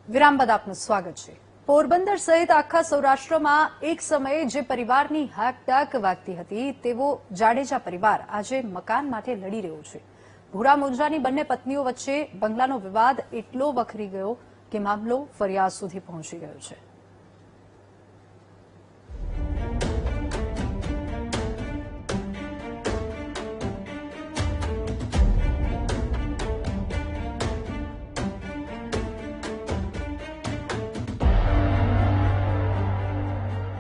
વિરામ બાદ આપનું સ્વાગત છે। પોરબંદર સહિત આખા સૌરાષ્ટ્રમાં એક સમયે જે પરિવારની હાકડાક વાગતી હતી તેવો જાડેજા પરિવાર આજે મકાન માટે લડી રહ્યો છે। ભૂરા મુંજાની બંને પત્નીઓ વચ્ચે બંગલાનો વિવાદ એટલો વખરી ગયો કે મામલો ફરિયાદ સુધી પહોંચી ગયો છે।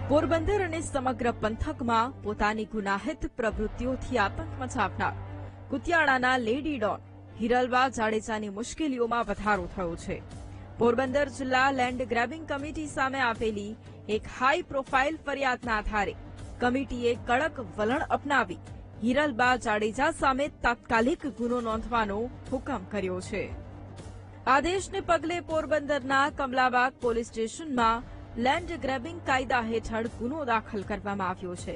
પોરબંદર અને સમગ્ર પંથકમાં પોતાની ગુનાહિત પ્રવૃત્તિઓથી આતંક મચાવનાર કુતિયાણાના લેડી ડોન હિરલબા જાડેજાની મુશ્કેલીઓમાં વધારો થયો છે। પોરબંદર જિલ્લા લેન્ડ ગ્રેબિંગ કમિટી સામે આપેલી એક હાઈ પ્રોફાઇલ ફરિયાદના આધારે કમિટીએ કડક વલણ અપનાવી હિરલબા જાડેજા સામે તાત્કાલિક ગુનો નોંધવાનો હુકમ કર્યો છે। આદેશને પગલે પોરબંદરના કમલાબાગ પોલીસ સ્ટેશનમાં લેન્ડ ગ્રેબિંગ કાયદા હેઠળ ગુનો દાખલ કરવામાં આવ્યો છે।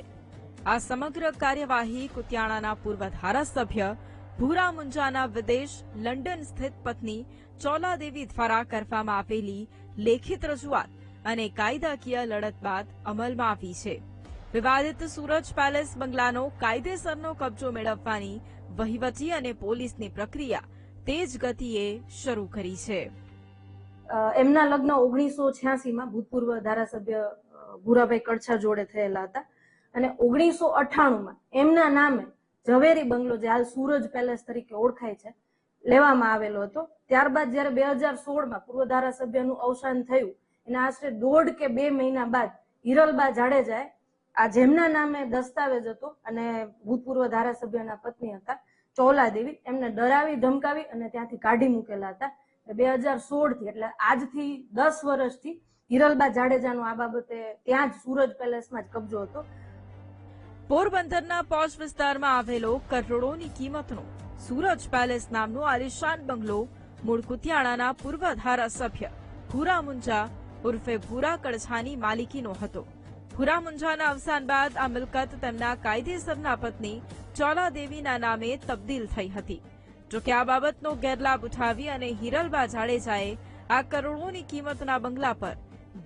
આ સમગ્ર કાર્યવાહી કુતિયાણાના પૂર્વ ધારાસભ્ય ભૂરા મુંજાના વિદેશ લંડન સ્થિત પત્ની ચોલાદેવી દ્વારા કરવામાં આવેલી લેખિત રજૂઆત અને કાયદાકીય લડત બાદ અમલમાં આવી છે। વિવાદિત સૂરજ પેલેસ બંગલાનો કાયદેસરનો કબજો મેળવવાની વહીવટી અને પોલીસની પ્રક્રિયા તેજ ગતિએ શરૂ કરી છે। એમના લગ્ન 1986માં ભૂતપૂર્વ ધારાસભ્ય ભૂરાભાઈ કડછા જોડે થયેલા હતા અને 1998માં એમના નામે ઝવેરી બંગલો જે હાલ સૂરજ પેલેસ તરીકે ઓળખાય છે લેવામાં આવેલો હતો। ત્યારબાદ જયારે 2016માં પૂર્વ ધારાસભ્યનું અવસાન થયું એના આશરે 1.5 કે 2 મહિના બાદ હિરલબા જાડેજાએ આ જેમના નામે દસ્તાવેજ હતો અને ભૂતપૂર્વ ધારાસભ્યના પત્ની હતા ચોલાદેવી એમને ડરાવી ધમકાવી અને ત્યાંથી કાઢી મૂકેલા હતા। 2016 થી એટલે આજથી 10 વર્ષથી હિરલબા જાડેજાનો આ બાબતે ત્યાં જ સૂરજ પેલેસમાં જ કબજો હતો। પોરબંદરના પોશ વિસ્તારમાં આવેલો કરોડોની કિંમતનો સૂરજ પેલેસ નામનો આલિશાન બંગલો મૂળ કુતિયાણાના પૂર્વ ધારાસભ્ય ભૂરા મુંજા ઉર્ફે ભૂરા કડછાની માલિકીનો હતો। ભૂરા મુંજાના અવસાન બાદ આ મિલકત તેમના કાયદેસરના પત્ની ચોલાદેવીના નામે તબદીલ થઈ હતી। જોકે આ બાબતનો ગેરલાભ ઉઠાવી અને હિરલબા જાડેજાએ આ કરોડોની કિંમતના બંગલા પર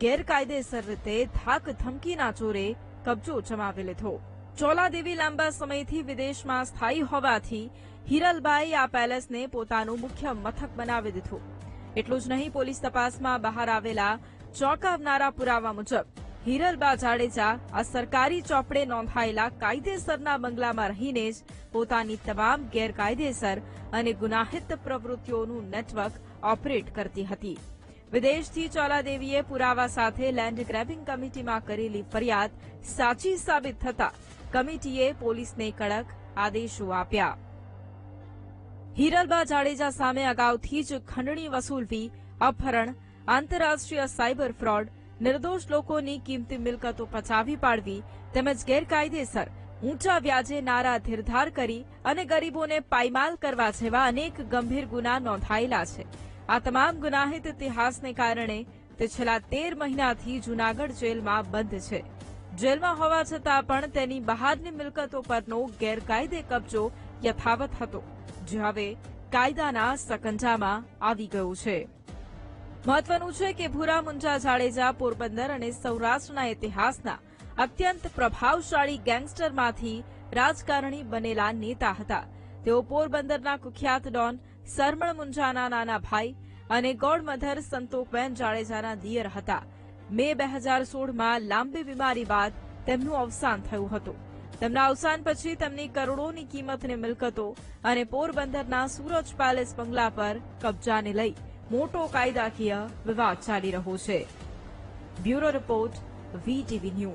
ગેરકાયદેસર રીતે ધાક ધમકીના જોરે કબજો જમાવી લીધો। ચોલાદેવી લાંબા સમયથી વિદેશમાં સ્થાયી હોવાથી હિરલબાએ આ પેલેસને પોતાનું મુખ્ય મથક બનાવી દીધું। એટલું જ નહીં, પોલીસ તપાસમાં બહાર આવેલા ચોંકાવનારા પુરાવા મુજબ હિરલબા જાડેજા આ સરકારી ચોપડે નોંધાયેલા કાયદેસરના બંગલામાં રહીને જ પોતાની તમામ ગેરકાયદેસર અને ગુનાહિત પ્રવૃત્તિઓનું નેટવર્ક ઓપરેટ કરતી હતી। વિદેશથી ચોલાદેવીએ પુરાવા સાથે લેન્ડ ગ્રેબિંગ કમિટીમાં કરેલી ફરિયાદ સાચી સાબિત થતા કમિટીએ પોલીસને કડક આદેશો આપ્યા। હિરલબા જાડેજા સામે અગાઉથી જ ખંડણી વસૂલવી, અપહરણ, આંતરરાષ્ટ્રીય સાયબર ફ્રોડ, નિર્દોષ લોકોની કિંમતી મિલકતો પચાવી પાડવી તેમજ ગેરકાયદેસર ઊંચા વ્યાજે નારા ધીરધાર કરી અને ગરીબોને પાયમાલ કરવા જેવા અનેક ગંભીર ગુના નોંધાયેલા છે। આ તમામ ગુનાહિત ઇતિહાસને કારણે તે છેલ્લા 13 મહિનાથી જૂનાગઢ જેલમાં બંધ છે। જેલમાં હોવા છતાં પણ તેની બહારની મિલકતો પરનો ગેરકાયદે કબજો યથાવત હતો, જે હવે કાયદાના સકંજામાં આવી ગયું છે। મહત્વનું છે કે ભૂરા મુંજા જાડેજા પોરબંદર અને સૌરાષ્ટ્રના ઇતિહાસના અત્યંત પ્રભાવશાળી ગેંગસ્ટરમાંથી રાજકારણી બનેલા નેતા હતા। તેઓ પોરબંદરના કુખ્યાત ડોન સરમણ મુંજાના નાના ભાઈ અને ગોડમધર સંતોકબેન જાડેજાના દિયર હતા। મે 2016માં લાંબી બીમારી બાદ તેમનું અવસાન થયું હતું। તેમના અવસાન પછી તેમની કરોડોની કિંમતની મિલકતો અને પોરબંદરના સૂરજ પેલેસ બંગલા પર કબજાને લઈ મોટો કાયદાકીય વિવાદ ચાલી રહ્યો છે। Bureau report, VTV news.